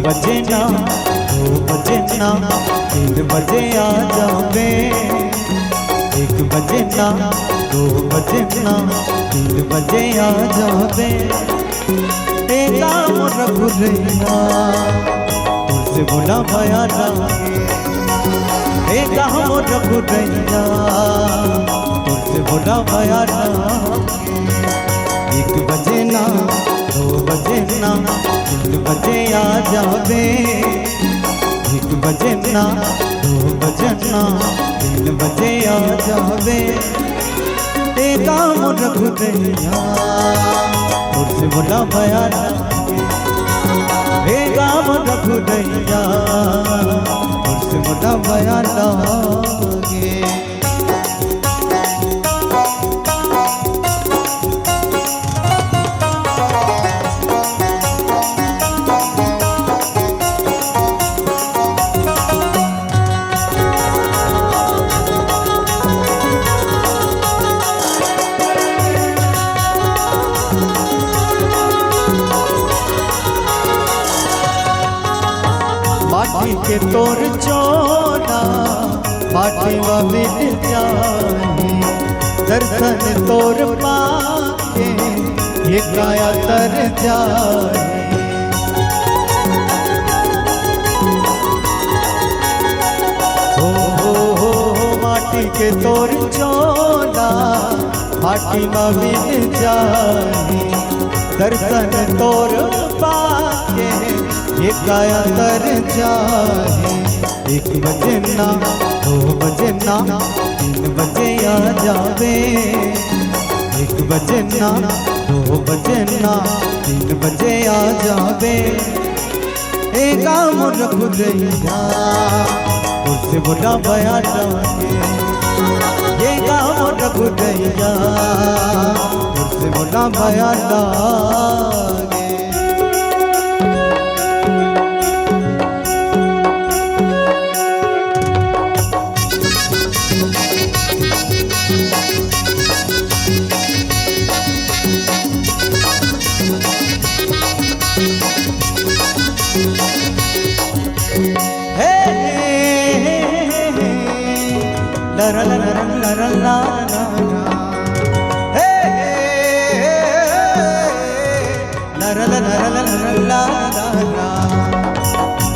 बजे ना 2 बजे ना 3 बजे आ जावे। 1 बजे ना 2 बजे ना 3 बजे आ जावे। काम रघुरैया तुझसे बोला भया लागे। काम रघुरैया तुझसे बोला भया लागे। 1 बजे ना 2 बजे ना 3 बजे आ जावे। 1 बजे ना 2 बजे ना 3 बजे आ जावे। काम रघुरैया तुझसे बोला भया लागे। काम रघुरैया तुझसे बोला भया लागे। माटी के तोर चोला माटी मिट जाए। दर्शन तोर पाके ये काया तर जाए। हो माटी के तोर चोला माटी मिट जाए। दर्शन तोर पाके ये काया तर जाए। 1 बजे ना 2 बजे ना 3 बजे आ जावे। 1 बजे ना 2 बजे ना 3 बजे आ जावे। काम रघुरैया तुझसे बोला भया लागे। काम रघुरैया तुझसे बोला भया लागे।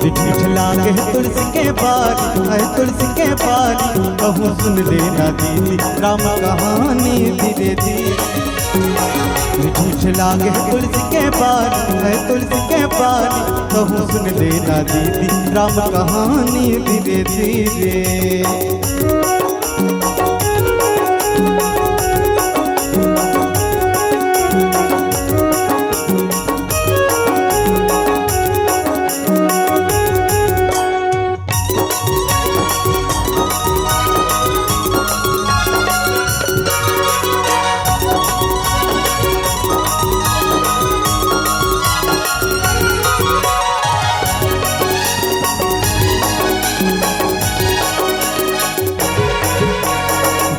मिठ लागे तुलसी के पारी है तुलसी के पारी। कहूँ सुन लेना दीदी राम कहानी धीरे धीरे। मिठ लागे तुलसी के पारी है तुलसी के पारी। कहूँ सुन लेना दीदी राम कहानी धीरे धीरे।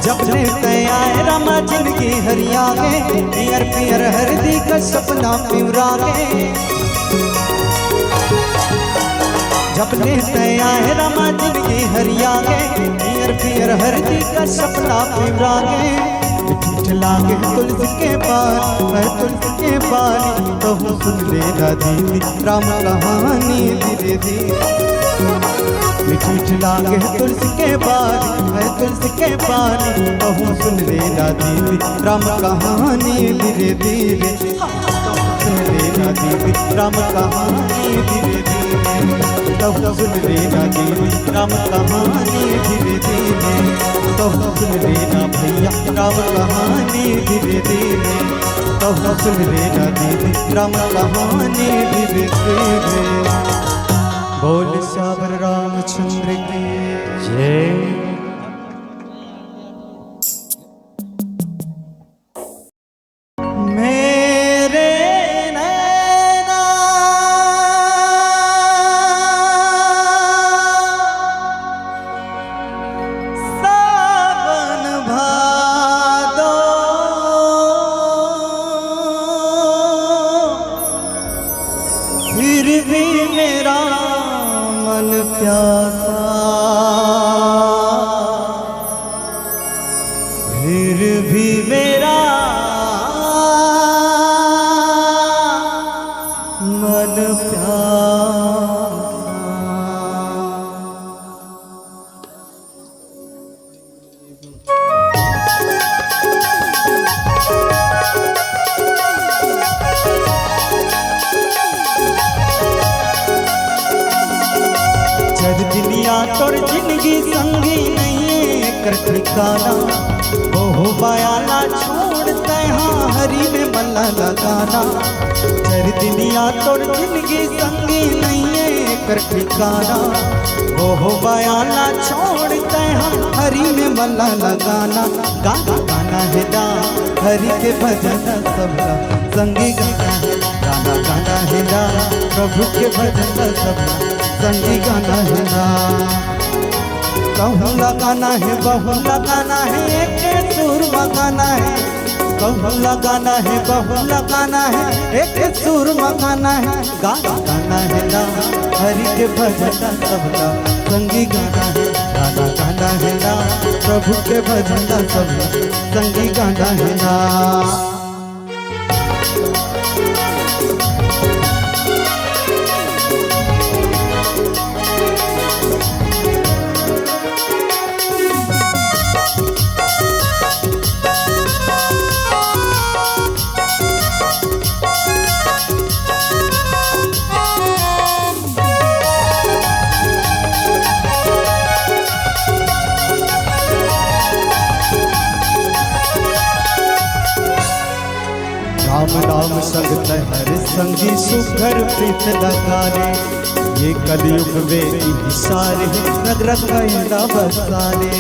जब लेते आए रामा जिंदगी हरिया के। पियर पियर हरदी का सपना पिवरा के। जब लेते आए रामा जिंदगी हरिया के। पियर पियर हरदी का सपना पिवरा के। मिठ लागे तुलसी के पानी तुलसी के पानी। कहूँ सुन लेना दीदी राम कहानी धीरे धीरे। मिठ लागे तुलसी के पानी तुलसी के पानी। कहूँ सुन लेना दीदी राम कहानी धीरे धीरे। सुन लेना दीदी राम कहानी धीरे धीरे। कहूँ सुन लेना दीदी राम कहानी धीरे धीरे। कहूँ सुन लेना भैया राम कहानी धीरे धीरे। कहूँ सुन लेना दीदी राम कहानी धीरे धीरे। बोल सावर रामचंद्र की जय। मेरे नैना सावन भादो फिर भी मेरा एकर ठिकाना। हो बयाना छोड़ते हाँ हरी में मल्ला लगाना। चर दिनिया तोर जिंदगी संगी नहीं है एकर ठिकाना। हो बयाना छोड़ते हाँ हरी में मल्ला लगाना। गाना गाना है दा हरि के भजन सबला संगी गाना है। गाना गाना है दा प्रभु के भजन सबला संगी गाना है दा। कहूँ लगाना है बहु लगाना है एक सुर मगाना है। कहूँ लगाना है बहु लगाना है एक सुर मगाना है। गाना गाना है ना हरि के भजन सबला संगी गाना है। गाना गाना है ना प्रभु के भजन सबला संगी गाना है ना। राम राम संग हर संगी सुखर प्रीत लगाने। ये कलयुग में सारे रग रग कैला बसाने।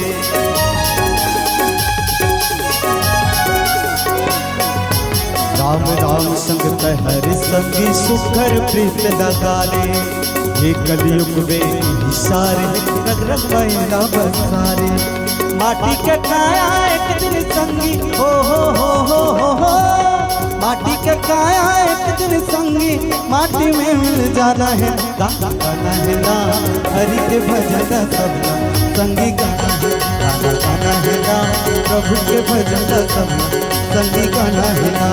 राम राम संग हर संगी सुखर प्रीत लगाने। ये कलयुग में सारे रग रग कैला बसाने। माटी के काया एक दिन संगी हो। माटी के काया एक दिन संगी माटी में मिल जाना है। गाना गाना है ना हरि के भजन सबला संगी गाना है। गाना गाना है ना प्रभु के भजन सबला संगी गाना है ना।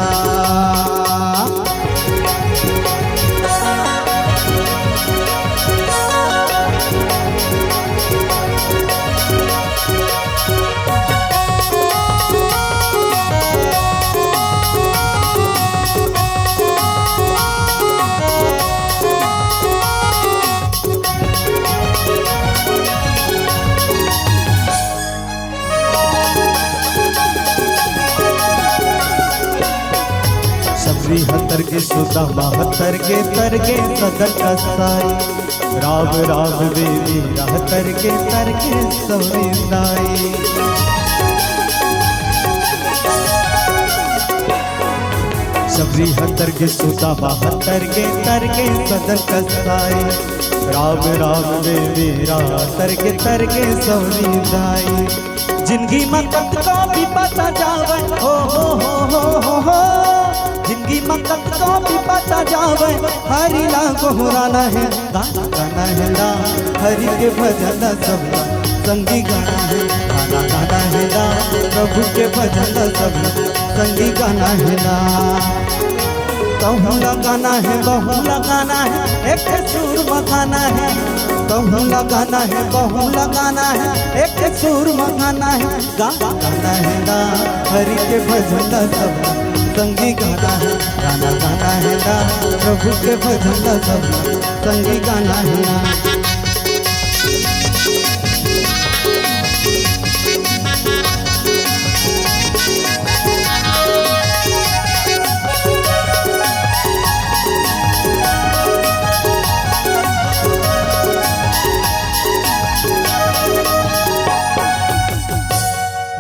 हतर के सुधा महतर के तरके सदन कसाई। राम राम बेबी हतर के तरके सविदाई। सबरी हतर के सुधा महतर के तरके सदन कसाई। राम राम बेबी हतर के तरके सविदाई। जिंदगी में कत का भी पता जावे हो। जिंदगी में कत को भी पता जावे हरि ला गोहराना है। गाना गाना है ना हरि के भजन सबला संगी गाना है। गाना गाना है ना प्रभु के भजन सबला संगी गाना है ना। कहूँ लगाना है बहु लगाना है एक सुर मगाना है। कहूँ लगाना है बहु लगाना है एक सुर मगाना है। गाना गाना है ना हरि के भजन सबला संगी गाना है। गाना गाना है ना प्रभु के भजन सबला संगी गाना है ना।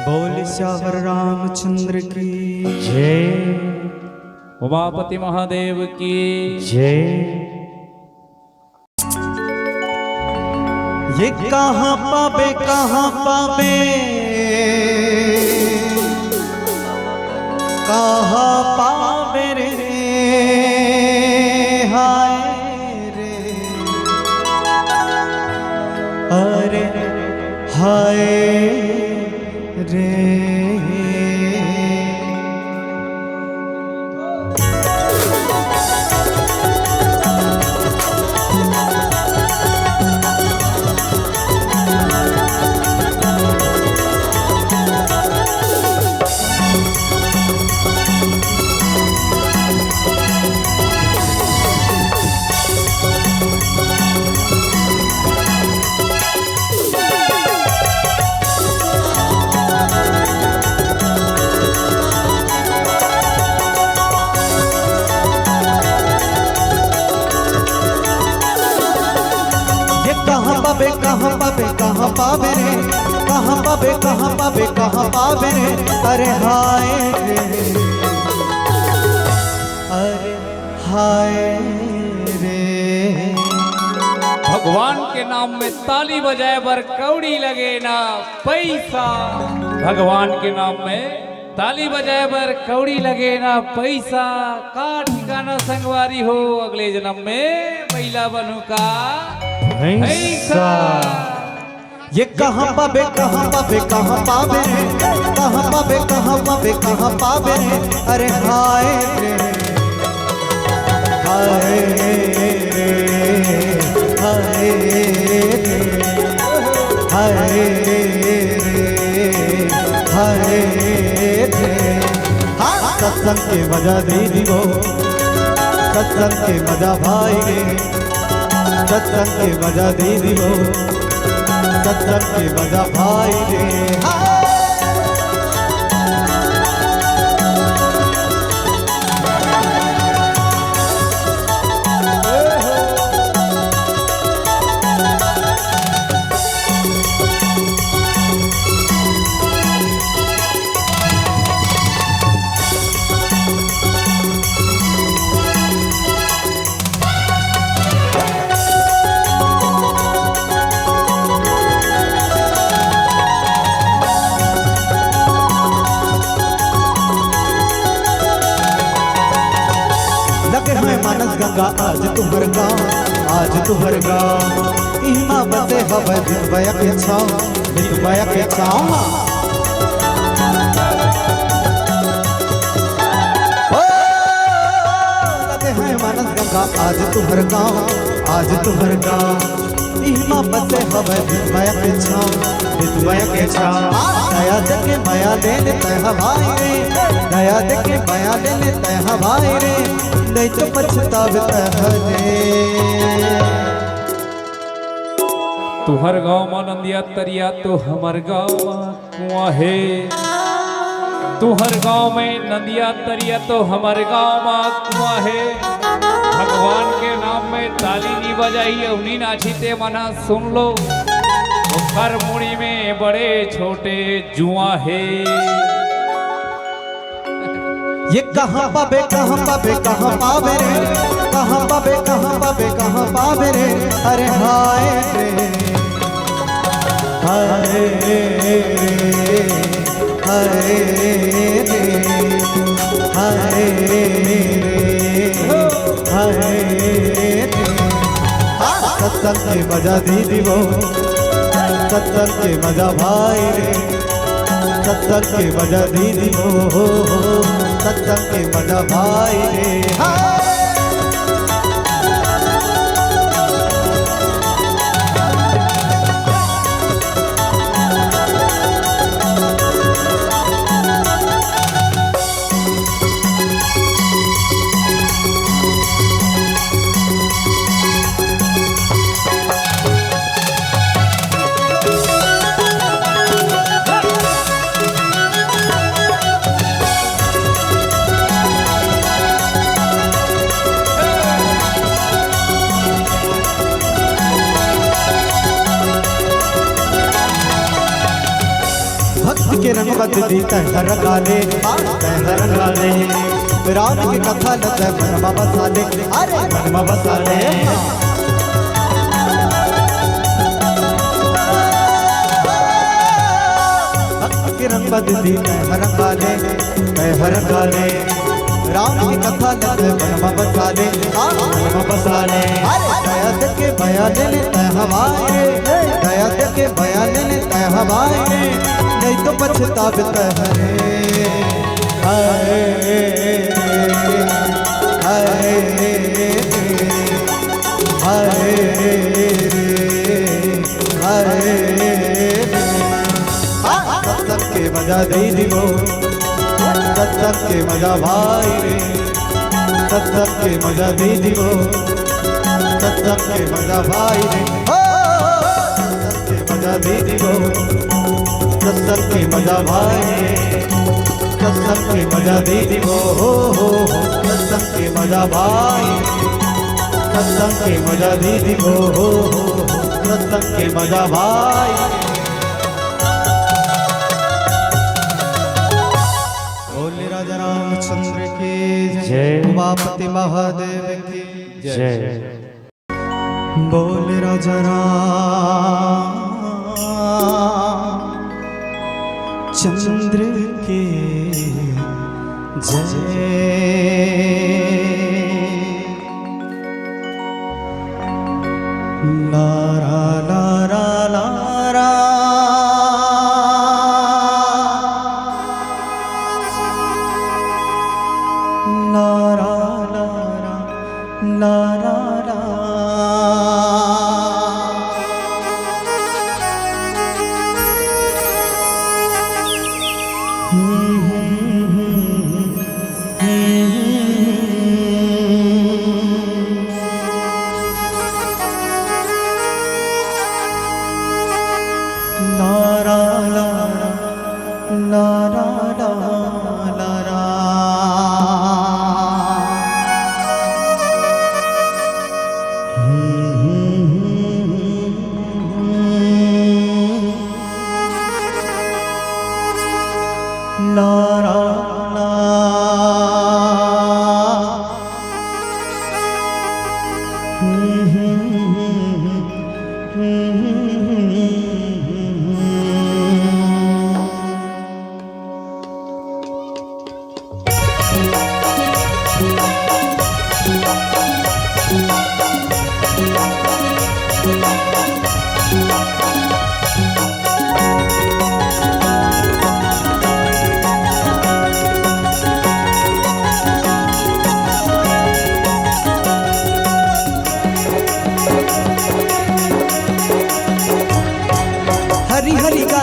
बोल श्यावर रामचंद्र की जय। उमापति महादेव की जय। ये कहाँ पावे कहाँ पावे कहाँ पावे रे हाय रे। अरे हाय रे। कहाँ पावे कहाँ पावे रे, कहाँ पावे कहाँ पावे कहाँ पावे रे, अरे हाय रे, अरे हाय रे। भगवान के नाम में ताली बजाए बर कौड़ी लगे ना पैसा, भगवान के नाम में ताली बजाए बर कौड़ी लगे ना पैसा। का ठिकाना संगवारी हो अगले जन्म में महिला बनू का पैसा। ये कहाँ पावे कहाँ पावे कहाँ पावे रे, कहाँ पावे कहाँ पावे कहाँ पावे रे, अरे हाय रे, हाय रे, हाय रे, हाय रे, हाय रे। हाँ सत्संग के मजा दे दिवो, सत्संग के मजा भाई रे, सत्संग के मजा दे दिवो, सत्संग के मजा भाई रे। मानस गंगा आज तुहर गाँव, आज तुहर गाँव, इमा बसे हवा दिखवाया के छाँव, दिखवाया के छाँव। लगे हैं मानस गंगा आज तुहर गाँव, आज तुहर गाँव, इमा बसे हवा दिखवाया के छाँव, दिखवाया के छाँव। दया देके माया देने तय हवाई रे, दया देके माया देने तय हवाई रे, नहीं तो पछतावता है। तुहर गाँव में नंदिया तरिया तो हमर गाँव में कुआं है, तुहर गाँव में नंदिया तरिया तो हमर गाँव में कुआं है। भगवान के नाम में ताली नहीं बजाई अवनी नाची ते मना सुन लो, हर मुड़ी में बड़े छोटे जुआ है। ये कहाँ पावे कहाँ पावे कहाँ पावे रे, कहाँ पावे कहाँ पावे कहाँ पावे रे, अरे हाय रे, हाय रे, हाय रे, हाय रे, हाय रे। सत्संग के मजा दी दिवो, सत्संग के मजा भाई रे, सत्संग के मजा दी दिवो, सत्संग के मजा भाई रे। के रंग बदली तहर गाले, तहर गाले, राम की कथा लत मनमा बसाले, अरे मनमा बसाले। के रंग बदली तहर गाले, तहर गाले, राम की कथा लत मनमा बसाले, मनमा बसाले। दया के बयान ले तय हवाए, दया के बयान ले तय हवाए, नहीं तो पछतावता है। हाय हाय हाय हाय। सत्संग के मजा दे दिवो, सत्संग के मजा भाई रे, सत्संग के मजा दे दिवो, सत्संग के मजा भाई रे, सत्संग के मजा दे दिवो, सत्संग के मजा भाई, सत्संग के मजा दे दिवो, सत्संग के मजा भाई, सत्संग के मजा दे दिवो, सत्संग के मजा भाई। बोले राजा रामचंद्र की जय, उमापति महादेव की जय। बोले राजा चंद्र के जय। Lara Lara Lara Lara Lara Lara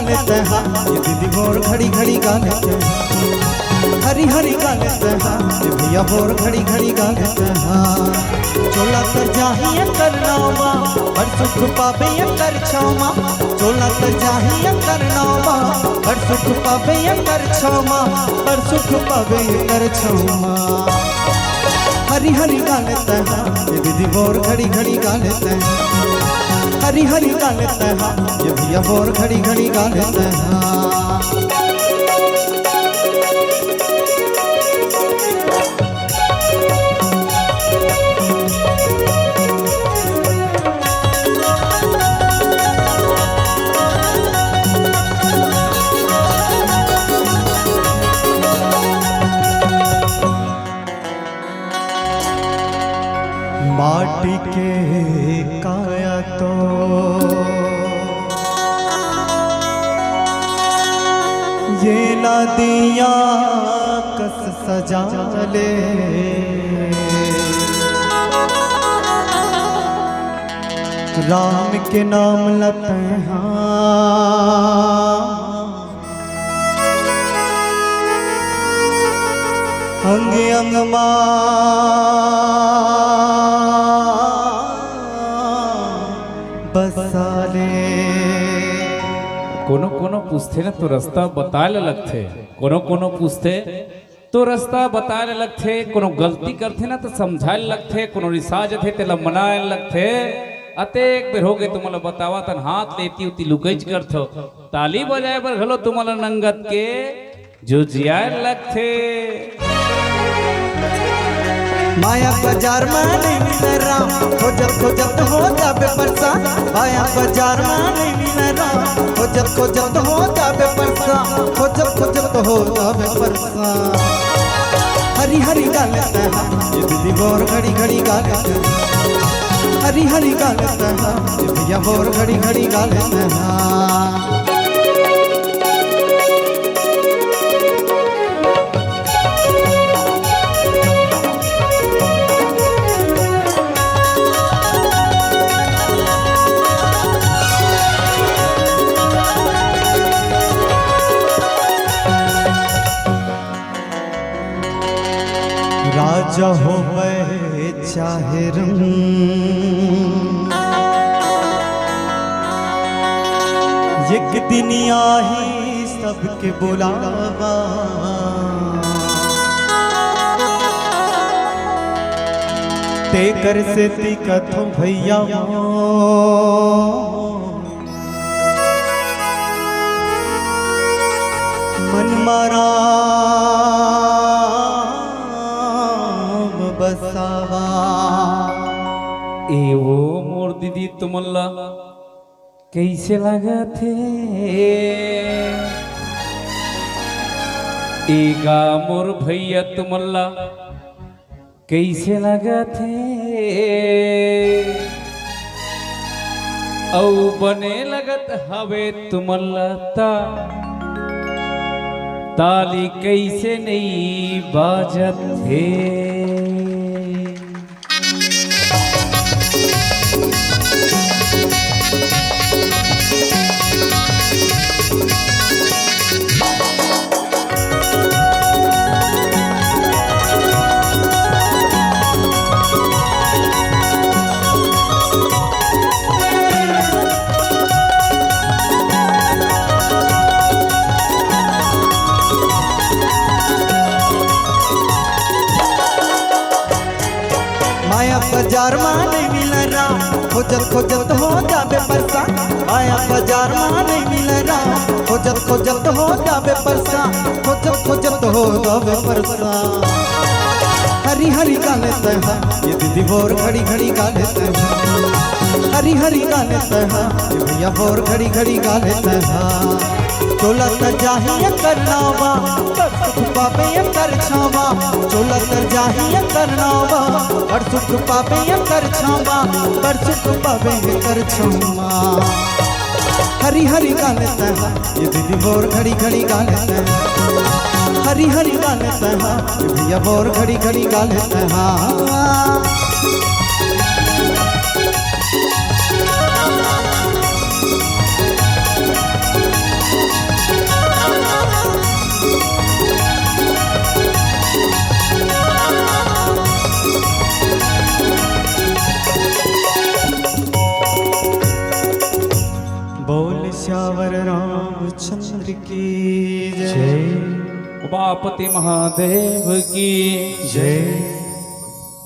लेते हैं ये दीदी भोर घड़ी घड़ी गा लेते हैं, हरी हरी गा लेते हैं ये भैया भोर घड़ी घड़ी गा लेते हैं। चोला तर जाहिए कर नौमा और सुख पावे कर छौमा, चोला तर जाहिए कर नौमा और सुख पावे कर छौमा, और सुख पावे कर छौमा। हरी हरी गा लेते हैं ये दीदी भोर घड़ी घड़ी गा लेते हैं, हरी हरी गा लेते हैं ये भैया भोर घड़ी घड़ी गा लेते हैं। माटी के काया तो ये ना दिया कस सजा ले, राम के नाम लते हैं अंग अंग बसाले। कोनो कोनो पूछते ना तो रास्ता बता ले लगते, कोनो कोनो पूछते तो रास्ता बता ले लगते, कोनो गलती करते ना तो समझाए लगते, कोनो रिसाज थे तेला मनाए लगते। अतेक बेर हो गए तुम्हारा बतावा तन हाथ लेती उती लुकैच करथो, ताली बजाए बर घलो तुम्हारा नंगत के जो जियाए लगते। माया बाजार में नहीं मिल राम, खोजत हो जाबे परसा, माया बाजार में नहीं मिल राम, खोजत हो जाबे परसा, खोजत हो जाबे परसा। हरी हरी गा लेते हैं ये दीदी भोर घड़ी घड़ी गा लेते हैं, हरी हरी गा लेते हैं ये भैया भोर घड़ी घड़ी गा लेते हैं। राजा हो गए चाहे रंग, एक दिन आही सबके बुलावा, ते कर से ती कथो भैया मन मारा बसावा। एवो मोर दीदी तुमल्ला कैसे लगा थे एगा मोर भैया तुमल्ला कैसे लगा थे औ बने लगत हवे तुमल्ला ताली कैसे नहीं बाजत थे। माया बाजार में नहीं मिल रहा खोजत खोजत हो जाबे परसा। माया बाजार में नहीं मिल रहा खोजत खोजत हो जाबे परसा। खोजत खोजत हो जाबे परसा। हरी हरी गाले तहा ये दीदी भोर घड़ी घड़ी गाले तहा। हरी हरी गाले तहा ये भैया भोर घड़ी घड़ी गाले तहा। चोला तर जाहिए करनावा सुख पापे कर छावा। चोला तर जाहिए करनावा और सुख पापे कर छावा। पर सुख पापे कर छावा। हरी हरी गाले तहा ये दीदी भोर घड़ी घड़ी गाले तहा। हरी हरी गाले तहा ये भैया भोर घड़ी घड़ी गाले तहा। बोल श्यावर रामचंद्र की जय। उमापति महादेव की जय।